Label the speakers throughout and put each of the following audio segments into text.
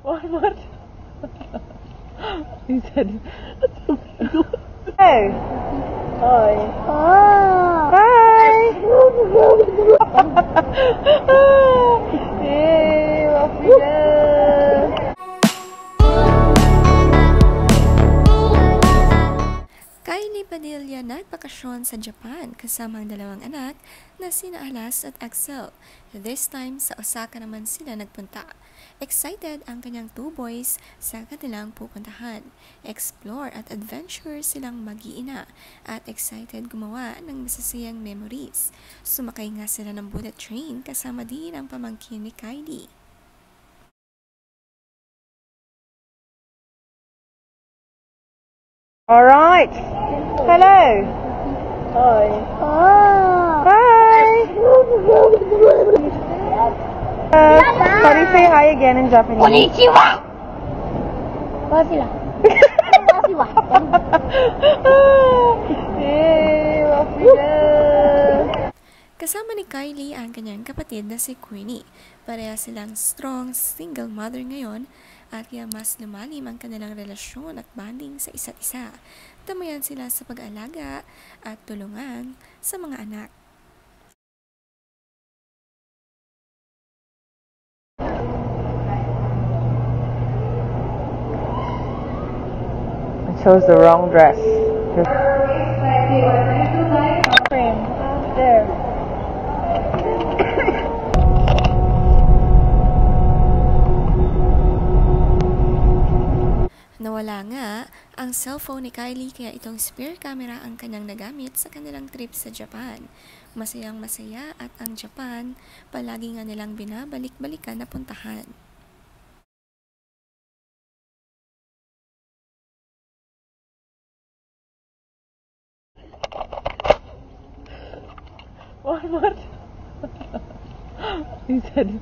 Speaker 1: What? He said, hey. Hi. Hi. Hey, what we do?
Speaker 2: Kylie Padilla nagbakasyon sa Japan kasama ang dalawang anak na sina Alas at Axel. This time, sa Osaka naman sila nagpunta. Excited ang kanyang two boys sa kanilang pupuntahan. Explore at adventure silang mag-iina at excited gumawa ng masasayang memories. Sumakay nga sila ng bullet train kasama din ang pamangkin ni Kylie.
Speaker 1: All right. Hello. Hi. Hi. How do you say hi again in Japanese?
Speaker 3: Konnichiwa. Konnichiwa. Konnichiwa.
Speaker 1: Hey, what we do?
Speaker 2: Kasama ni Kylie ang kanyang kapatid na si Queenie. Pareha silang strong single mother ngayon at kaya mas lumalim ang kanilang relasyon at bonding sa isa't isa. Tamayan sila sa pag-aalaga at tulungan sa mga anak.
Speaker 1: I chose the wrong dress. There.
Speaker 2: Nawala nga ang cellphone ni Kylie kaya itong spare camera ang kanyang nagamit sa kanilang trip sa Japan. Masayang masaya at ang Japan palagi nga nilang binabalik-balikan na puntahan.
Speaker 1: What? He said,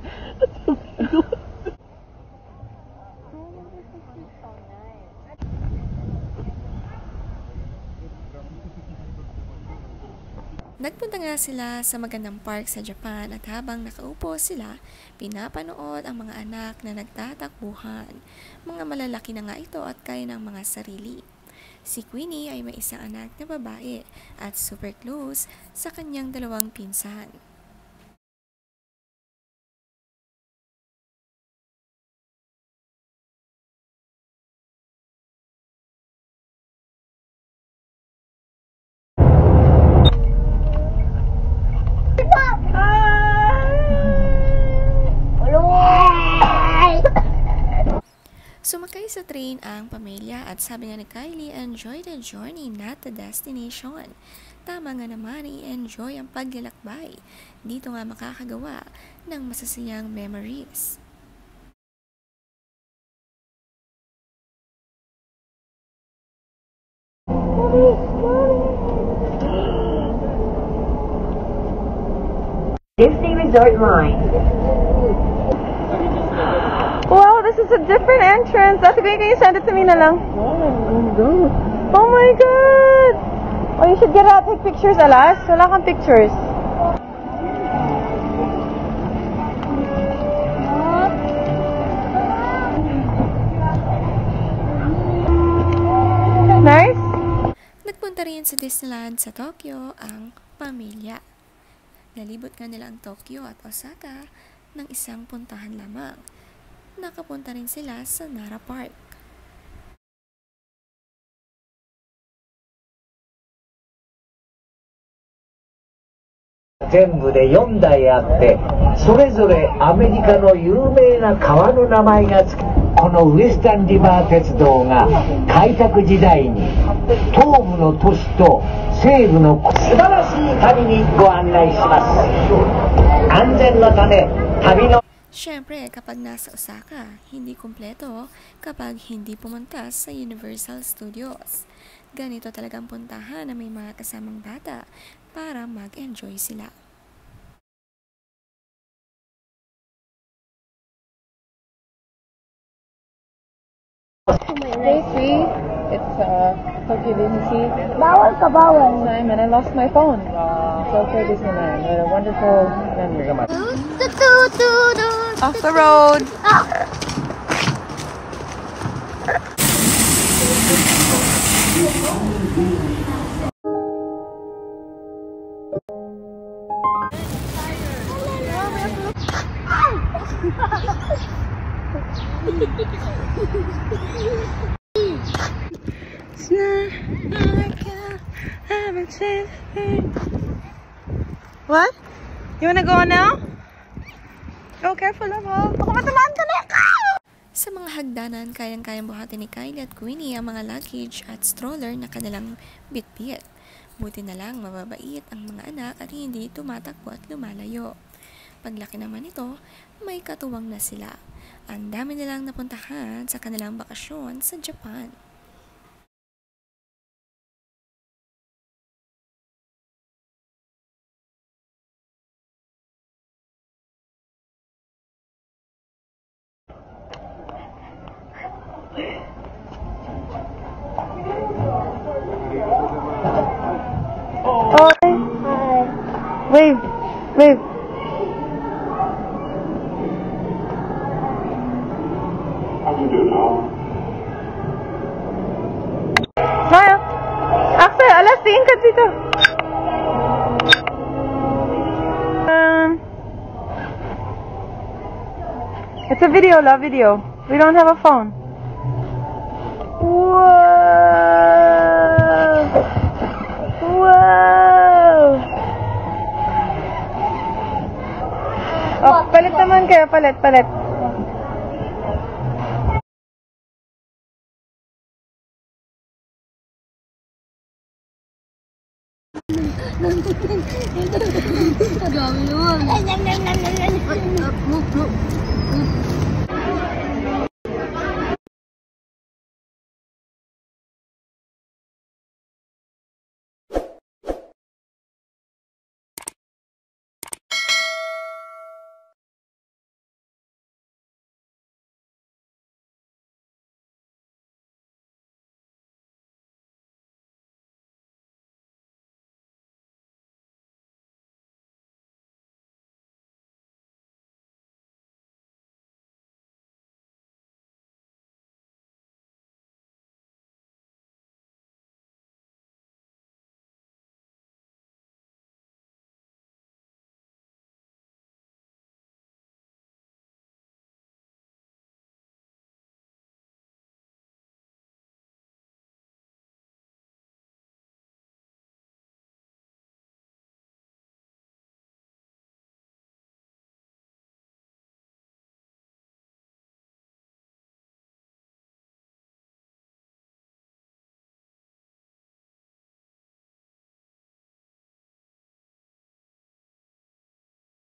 Speaker 2: Nagpunta nga sila sa magandang park sa Japan at habang nakaupo sila, pinapanood ang mga anak na nagtatakbuhan. Mga malalaki na nga ito at kaya ng mga sarili. Si Queenie ay may isang anak na babae at super close sa kanyang dalawang pinsan. Sumakay sa train ang pamilya at sabi nga ni Kylie, enjoy the journey, not the destination. Tama nga naman, i-enjoy ang paglalakbay. Dito nga makakagawa ng masasayang memories.
Speaker 3: Disney Resort Line.
Speaker 1: wow, this is a different entrance. Ate, can you send it to me na lang? Oh my God! Oh, you should get out, take pictures, Alas. Wala kang pictures. Nice?
Speaker 2: Nagpunta rin sa Disneyland sa Tokyo ang pamilya. Nalibot nga nila ang Tokyo at Osaka ng isang puntahan lamang. Nakapunta rin sila sa Nara Park.
Speaker 4: 全部で4台あって、それぞれアメリカの有名な川の名前が付く。このウエスタンリバー鉄道が開拓時代に東部の都市と西部の素晴らしい旅にご案内します。安全のため旅の
Speaker 2: Siyempre, kapag nasa Osaka, hindi kumpleto kapag hindi pumunta sa Universal Studios. Ganito talagang puntahan na may mga kasamang bata para mag-enjoy sila.
Speaker 1: Day 3, it's Tokyo Disney
Speaker 3: Bawal ka, bawal.
Speaker 1: time, and I lost my phone. Tokyo Disneyland, what a wonderful memory. Off the road! It's not like I haven't said anything. What? You wanna go on now? Oh, careful lang oh. Baka matamaan ka na ka!
Speaker 2: Sa mga hagdanan, kayang-kayang buhatin ni Kylie at Queenie ang mga luggage at stroller na kanilang bitbit. Buti na lang mababait ang mga anak at hindi tumatakbo at lumalayo. Paglaki naman ito, may katuwang na sila. Ang dami nilang napuntahan sa kanilang bakasyon sa Japan.
Speaker 1: Oh, wave, wave. Maya, Axel, alas, tingin ka dito. It's a video, love video. We don't have a phone. Whoa! Wow! Oh, palit naman kayo, palit.
Speaker 3: Ang dami naman.